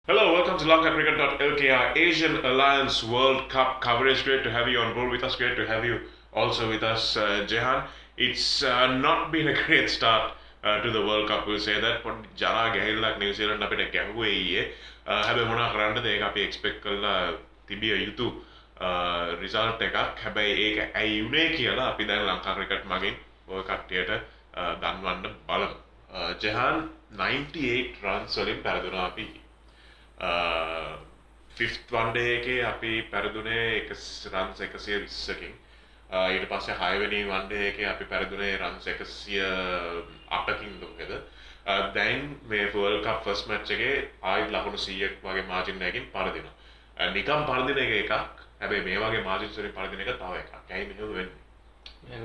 Hello, welcome to LankaCricket.lk, Asian Alliance World Cup coverage. Great to have you on board with us. Great to have you also with us, Jehan. It's not been a great start to the World Cup, we'll say that. But Jara Gahilak New Zealand a bit ගැහුවේ හැබැයි මොනා කරන්නද ඒක අපි expect කරලා තිබිය යුතු result එකක්. හැබැයි ඒක ඇයි උනේ කියලා අපි දැන් ලංකා ක්‍රිකට් මගින් ඔය කට්ටියට දන්වන්න බලමු. ජෙහාන් 98 runs වලින් පෙරදුනා අපි. ෆිෆ්ත් වන්ඩේ එකේ අපි පැරදුනේ රන්ස් 120කින්. ඊට පස්සේ 6 වෙනි වන්ඩේ එකේ අපි පැරදුනේ රන්ස් 108කින් දුන්නේද. දැන් මේ World Cup first match එකේ ආයෙත් ලකුණු 100ක් වගේ මාජින් එකකින් පරදිනවා. නිකම් පරදින එක එකක්. හැබැයි මේ වගේ මාජින්ස් වලින් පරදින එක තව එකක්. ඇයි මෙහෙම වෙන්නේ?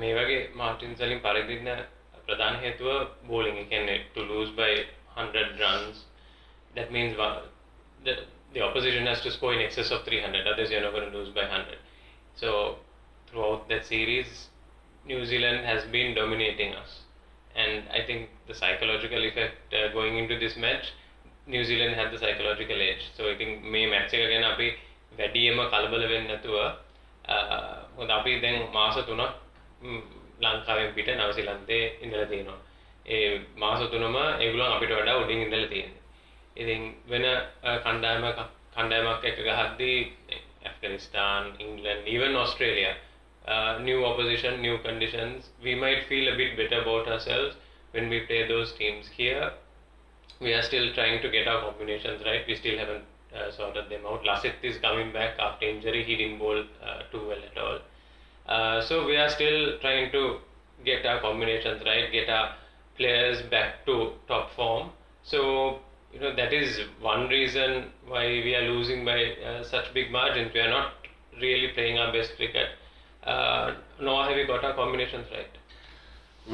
මේ වගේ මාර්ටින්ස් වලින් පරදින ප්‍රධාන හේතුව bowling. ඒ කියන්නේ to lose by 100 runs, that means the opposition has to score in excess of 300, otherwise you're not going to lose by 100. So throughout that series, New Zealand has been dominating us, and I think the psychological effect going into this match, New Zealand had the psychological edge. So I think මේ match එක ගැන අපි වැඩියම කලබල වෙන්නේ නැතුව මොකද අපි දැන් මාස 3ක් ලංකාවෙන් පිට නවසීලන්තේ ඉඳලා තියෙනවා. ඒ මාස 3ම ඒගොල්ලෝ අපිට වඩා උඩින් ඉඳලා තියෙනවා. ඉතින් වෙන කණ්ඩායමක් එක ගහද්දී Afghanistan, England, even Australia, new opposition, new conditions, we might feel a bit better about ourselves when we play those teams. Here we are still trying to get our combinations right. We still haven't sorted them out. Lasith is coming back after injury. He didn't bowl too well at all. So we are still trying to get our combinations right, get our players back to top form. So that is one reason why we are losing by such big margins. We are not really playing our best cricket, nor have we got our combinations right.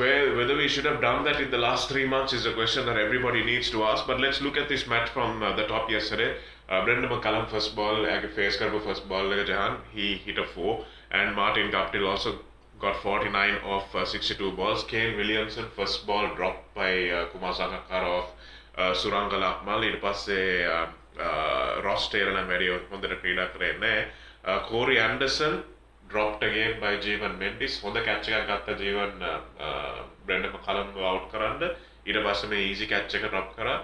Well, whether we should have done that in the last 3 months is a question that everybody needs to ask. But let's look at this match from the top yesterday. Brendan McCullum first ball, face karbu first ball, Jahan, he hit a 4, and Martin Guptill also got 49 of 62 balls. Kane Williamson first ball dropped by Kumar Sangakkara of සුරංගල අක්මල්. ඊට පස්සේ රොස් Taylor නම් වැඩි හොඳට ක්‍රීඩා කරේ නැහැ. Corey Anderson dropped again by Jeevan Mendis. හොඳ catch එකක් ගත්ත ජීවන් බ්‍රෙන්ඩන් මකලම් අවුට් කරන්න. ඊට පස්සේ මේ ඊසි කැච් එක ඩ්‍රොප් කරා.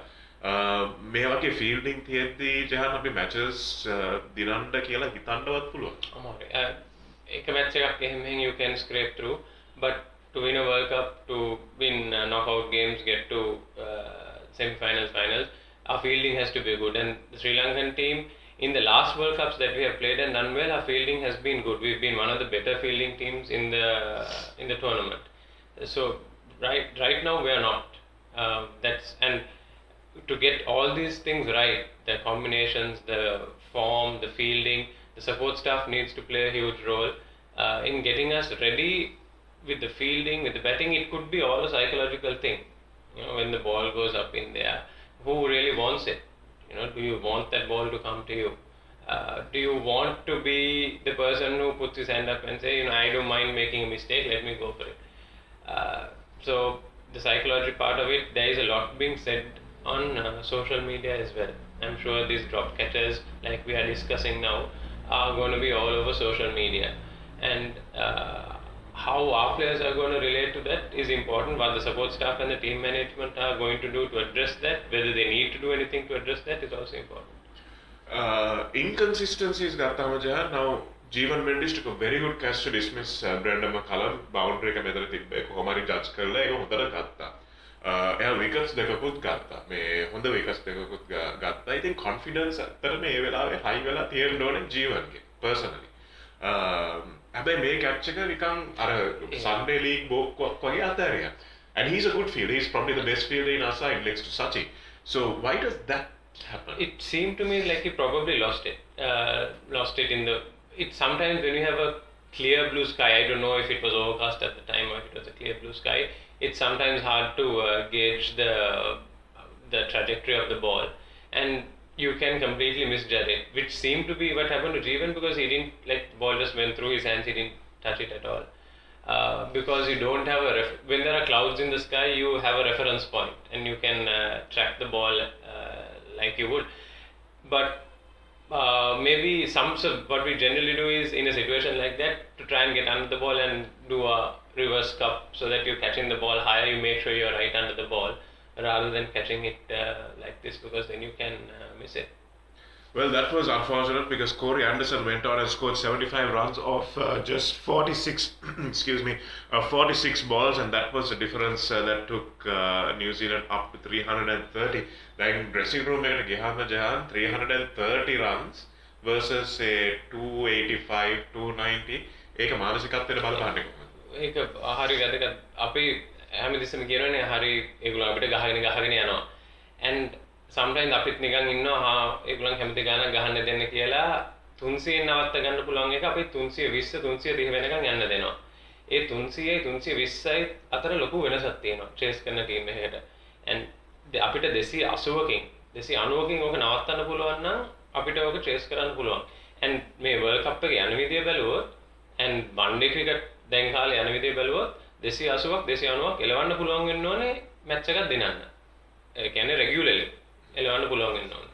මේ වගේ ෆීල්ඩින් තියෙද්දි ජහන් අපි මැචස් දිනන්න කියලා හිතන්නවත් පුළුවන්. අමාරුයි. එක මැච් එකක් එහෙම you can scrape through, but to win a World Cup, to win knockout games, get to semi-finals, finals, our fielding has to be good. And the Sri Lankan team, in the last World Cups that we have played and done well, our fielding has been good. We've been one of the better fielding teams in the tournament. So right now we are not. And to get all these things right, the combinations, the form, the fielding, the support staff needs to play a huge role in getting us ready with the fielding, with the batting. It could be all a psychological thing. When the ball goes up in there, who really wants it? Do you want that ball to come to you? Do you want to be the person who puts his hand up and say, I don't mind making a mistake, let me go for it. So the psychology part of it, there is a lot being said on social media as well. I'm sure these drop catchers, like we are discussing now, are going to be all over social media. And how our players are going to relate to that is important. What the support staff and the team management are going to do to address that, whether they need to do anything to address that, is also important. Inconsistencies ගත්තාම ජහන් now Jeevan Mendis took a very good catch to dismiss Brendan මකලම් boundary එක මෙතන තිබ්බ ඒක කොහොම හරි ජජ් කරලා ඒක හොඳට ගත්තා. එයා විකට්ස් දෙකකුත් ගත්තා. මේ හොඳ විකට්ස් දෙකකුත් ගත්තා. I think confidence අතර මේ වෙලාවේ high වෙලා තියෙන්න ඕනේ ජීවන්ගේ personally. හැබැයි මේ කැච් එක නිකන් අර Sunday League බෝක්කක් වගේ අතහැරියා. And he's a good fielder. He's probably the best fielder in our side next to Sachi. So why does that happen? It seemed to me like he probably lost it. Sometimes when you have a clear blue sky, I don't know if it was overcast at the time or if it was a clear blue sky, it's sometimes hard to gauge the trajectory of the ball. And you can completely misjudge it, which seemed to be what happened to Jeevan, because he didn't, the ball just went through his hands, he didn't touch it at all. Because you don't have when there are clouds in the sky, you have a reference point and you can track the ball like you would. but maybe so what we generally do is in a situation like that to try and get under the ball and do a reverse cup so that you're catching the ball higher, you make sure you're right under the ball rather than catching it like this, because then you can miss it. Well, that was unfortunate because Corey Anderson went on and scored 75 runs off just 46, excuse me, 46 balls, and that was the difference that took New Zealand up to 330. Like dressing room eකට ගියාම ජහන් 330 runs versus say 285, 290. ඒක මානසිකත්වයට බලපාන්නේ කොහොමද? ඒක හරි වැදගත්. අපි හැමදෙස්සම කියනවානේ හරි ඒගොල්ලෝ අපිට ගහගෙන යනවා. And sometimes අපිත් නිකන් ඉන්නවා ඒගොල්ලන් කැමති ගානක් ගහන්න දෙන්න කියලා 300 නවත්ත ගන්න පුළුවන් එක අපි 320 330 වෙනකන් යන්න දෙනවා. ඒ 300යි 320යි අතර ලොකු වෙනසක් තියෙනවා චේස් කරන ටීම් එකකට. and අපිට 280කින් 290කින් ඕක නවත්තන්න පුළුවන් නම් අපිට ඕක චේස් කරන්න පුළුවන්. and මේ World Cup එකේ යන විදිය බැලුවොත් and one day cricket දැන් කාලේ යන විදිය බැලුවොත් 280ක් 290ක් එලවන්න පුළුවන් වෙන්න ඕනේ මැච් එකක් දෙනන්න. ඒ කියන්නේ රෙගියුලර්ලි එලවන්න පුළුවන් වෙන්න ඕනේ.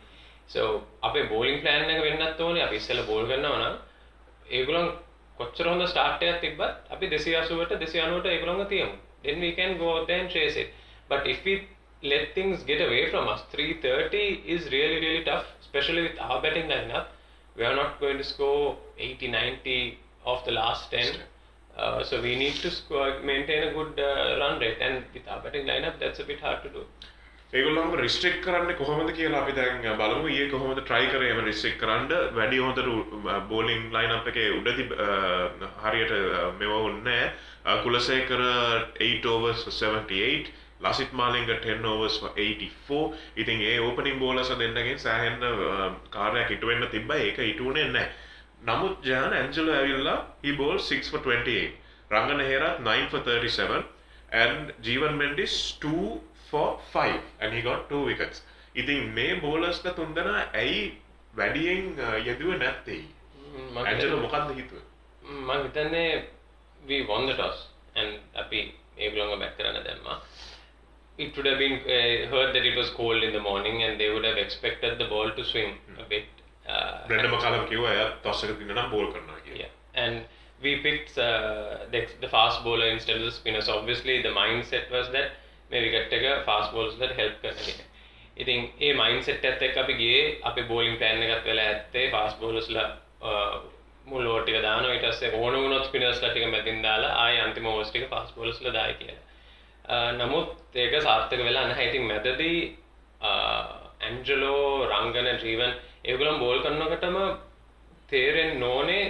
so අපේ bowling plan එක වෙන්නත් ඕනේ. අපි ඉස්සෙල්ලා බෝල් කරනවා නම් ඒගොල්ලන් කොච්චර හොඳ ස්ටාර්ට් එකක් තිබ්බත් අපි 280ට 290ට ඒගොල්ලන්ව තියමු. then we can go out there and chase it. but if we let things get away from us, 330 is really tough, especially with our batting lineup. We are not going to score 80, 90 of the last 10. So we need to maintain a good run rate, and with our batting lineup, that's a bit hard to do. ඒගොල්ලන්ව රිස්ට්‍රික්ට් කරන්නේ කොහොමද කියලා අපි දැන් බලමු. ඊයේ කොහොමද try කරේ එහෙම රිස්ට්‍රික්ට් කරන්න. වැඩි හොඳට bowling lineup එකේ උඩදී හරියට මෙව වුන්නේ නැහැ. Kulasekara 8 overs for 78, Lasith Malinga 10 overs for 84. ඉතින් ඒ opening bowlers දෙන්නගෙන් සෑහෙන කාර්යයක් ඉටු වෙන්න තිබ්බා. ඒක ඉටු වුණේ නැහැ. නමුත් ජාන් ඇන්ජලෝ ඇවිල්ලා he bowled 6 for 28. රංගන Herath 9 for 37 and Jeevan Mendis 2 for 5 and he got 2 wickets. ඉතින් මේ බෝලර්ස්ලා තුන්දෙනා ඇයි වැඩියෙන් යෙදුවේ නැත්තේ? ඇන්ජලෝ මොකක්ද හිතුවේ? මම හිතන්නේ we won the toss and අපි ඒගොල්ලන්ව බැක් කරන්න දැම්මා. It would have been heard that it was cold in the morning and they would have expected the ball to swing a bit. Brendan මකලම් කිව්වා එයා toss එක දින්න නම් ball කරනවා කියලා. Yeah. And we picked the fast bowler instead of the spinner. So obviously the mindset was that මේ wicket එක fast බෝලර්ස් වලට help කරන කෙනෙක්. ඉතින් ඒ මයින්ඩ්සෙට් එකත් එක්ක අපි ගියේ අපේ බෝලින් ප්ලෑන් එකත් වෙලා ඇත්තේ ෆාස්ට් බෝලර්ස්ලා මුල් ඕවර් ටික දානවා. ඊට පස්සේ ඕන වුණොත් ස්පිනර්ස්ලා ටික මැදින් දාලා ආයේ අන්තිම ඕවර්ස් ටික ෆාස්ට් බෝලර්ස්ලා දායි කියලා. නමුත් ඒක සාර්ථක වෙලා නැහැ. ඉතින් මැදදී ඇන්ජලෝ රංගන ජීවන් ඒගොල්ලන් බෝල් කරනකොටම තේරෙන්න ඕනේ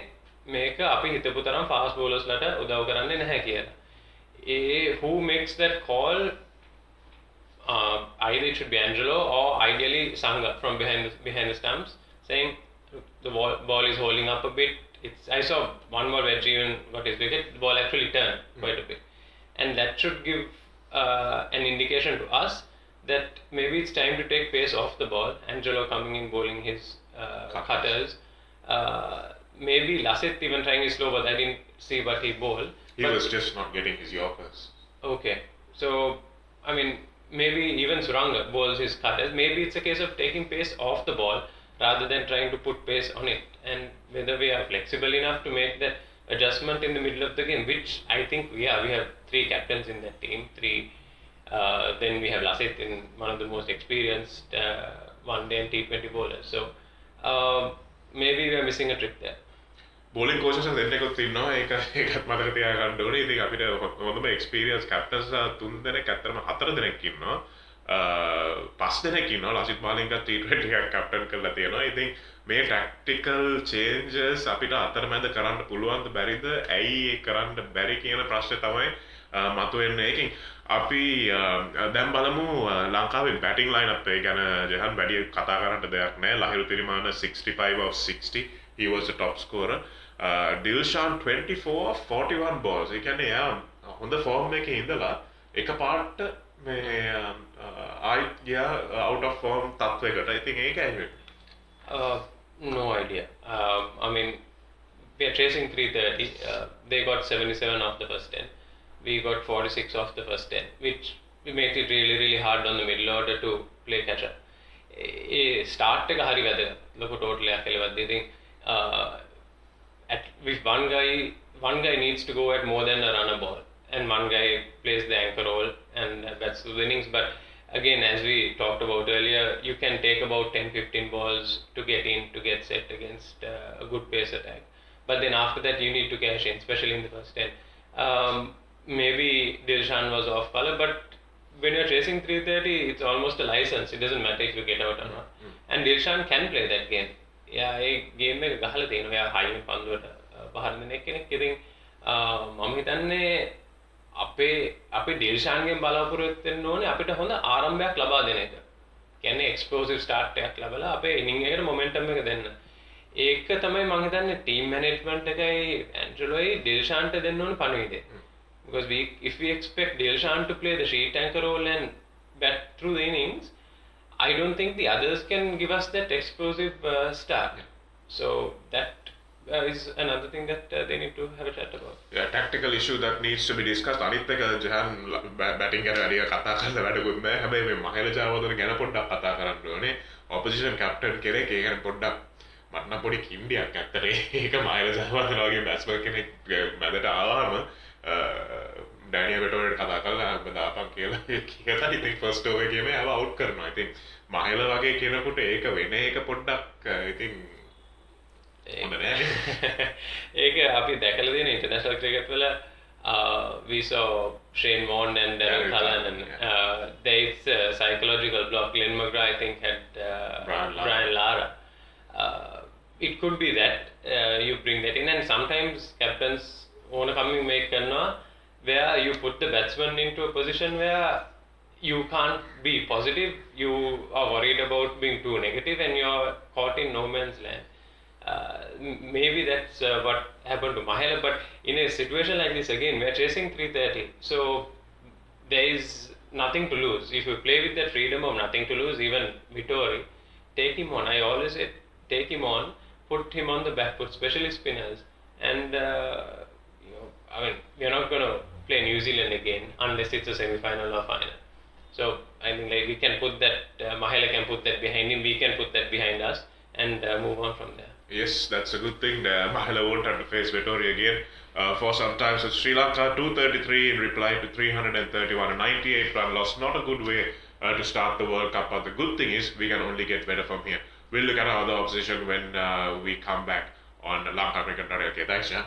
මේක අපි හිතපු තරම් ෆාස්ට් බෝලර්ස්ලාට උදව් කරන්නේ නැහැ කියලා. Who makes that call? Either it should be Angelo or ideally Sangha from behind the stumps, saying the ball is holding up a bit. I saw one more where Jeevan got his wicket. The ball actually turned quite a bit, and that should give an indication to us that maybe it's time to take pace off the ball. Angelo coming in bowling his cutters. Maybe Lasith even trying his slow, but I didn't see what he bowled. He was just not getting his Yorkers. Okay, so I mean, maybe even Suranga bowls his cutters. Maybe it's a case of taking pace off the ball rather than trying to put pace on it. And whether we are flexible enough to make that adjustment in the middle of the game, which I think we are. We have 3 captains in that team. Then we have Lasith in one of the most experienced one-day and T20 bowlers. So maybe we are missing a trick there. Bowling coaches දෙන්නෙකුත් ඉන්නවා. ඒකත් මතක තියාගන්න ඕනේ. ඉතින් අපිට හොඳම experience කැප්ටන්ස් 3 දෙනෙක් ඇත්තටම 4 දෙනෙක් ඉන්නවා. 5 දෙනෙක් ඉන්නවා. ලසිත් මාලිංගත් T20 එකක් කැප්ටන් කරලා තියෙනවා. ඉතින් මේ ටැක්ටිකල් චේන්ජස් අපිට අතරමැද කරන්න පුළුවන්ද බැරිද? ඇයි ඒ කරන්න බැරි කියන ප්‍රශ්නේ තමයි මතුවෙන්නේ. ඒකෙන් අපි දැන් බලමු ලංකාවේ බැටිං ලයින් අප් එක ගැන ජහන් වැඩි කතා කරන්න දෙයක් නැහැ. Lahiru තිරිමාන 65 of 60. He was the top scorer. Dilshan 24 of 41 balls. ඒ කියන්නේ එයා හොඳ ෆෝම් එකේ ඉඳලා එකපාරට මේ ආයිත් ගියා out of form තත්වයකට. ඉතින් ඒක ඇයි no idea. I mean, we are chasing 330. They got 77 off the first 10. We got 46 off the first 10, which makes it really hard on the middle order to play catch up. A start එක හරි වැදගත් ලොකු ටෝටලයක් එලවද්දී ඉතින් if one guy needs to go at more than a runner ball and one guy plays the anchor role and bats the innings, but again, as we talked about earlier, you can take about 10-15 balls to get set against a good pace attack, but then after that you need to cash in, especially in the first 10. Maybe Dilshan was off color, but when you're chasing 330, it's almost a license. It doesn't matter if you get out or not. And Dilshan can play that game. Yeah, A game එක ගහලා තියෙනවා. එයා හයියෙන් පන්දුවට පහර දෙන කෙනෙක්. ඉතින් මම හිතන්නේ අපේ ඩිල්ෂාන්ගෙන් බලාපොරොත්තු වෙන්න ඕනේ අපිට හොඳ ආරම්භයක් ලබා දෙන එක. කියන්නේ එක්ස්ප්ලෝසිව් ස්ටාර්ට් එකක් ලැබලා අපේ ඉනිං එකට මොමන්ටම් එක දෙන්න. ඒක තමයි මම හිතන්නේ ටීම් මැනේජ්මන්ට් එකයි ඇන්ඩ්‍රලෝයි ඩිල්ෂාන්ට දෙන්න ඕනේ පණිවිඩය. Because if we expect Dilshan to play the sheet anchor role and bat through the innings, I don't think the others can give us that explosive start. So that is another thing that they need to have a chat about. Yeah, tactical issue that needs to be discussed. අනිත් එක ජහන් batting ගැන වැඩි කතා කරලා වැඩකුත් නැහැ. හැබැයි මේ මහේල ජයවර්ධන ගැන පොඩ්ඩක් කතා කරන්න ඕනේ. ඔපොසිෂන් කැප්ටන් කෙනෙක් ඒ ගැන පොඩ්ඩක් මට නම් පොඩි කිම්බියක් ඇත්තට ඒක මහේල ජයවර්ධන වගේ බැට්ස්මන් කෙනෙක් මැදට ආවම ඩැනියල් වෙටෝරට කතා කරලා දාපන් කියලා කියලා ඉතින් ෆස්ට් ඕවර් එකේම ආව අවුට් කරනවා. ඉතින් මහේල වගේ කෙනෙකුට ඒක වෙන එක පොඩ්ඩක් ඉතින් හොඳ නෑ. ඒක අපි දැකලා තියෙන ඉන්ටර්නැෂනල් ක්‍රිකට් වල we saw Shane Warne and Darren Cullen and there is a psychological block. Glenn McGrath I think had Brian Lara. It could be that you bring that in, and sometimes captains want to come and make karna where you put the batsman into a position where you can't be positive, you are worried about being too negative and you're caught in no man's land. Maybe that's what happened to Mahela, but in a situation like this again we're chasing 330, so there is nothing to lose. If you play with that freedom of nothing to lose, even Vittori, take him on. I always say take him on, put him on the back foot, especially spinners, and I mean, we're not going to play New Zealand again unless it's a semi-final or final. So I think like we can put that, Mahela can put that behind him, we can put that behind us and move on from there. Yes, that's a good thing. Mahela won't have to face Vettori again for some time. So Sri Lanka 233 in reply to 331, a 98 run loss. Not a good way to start the World Cup, but the good thing is we can only get better from here. We'll look at our other opposition when we come back on Lanka Cricket. Okay, thanks, yeah.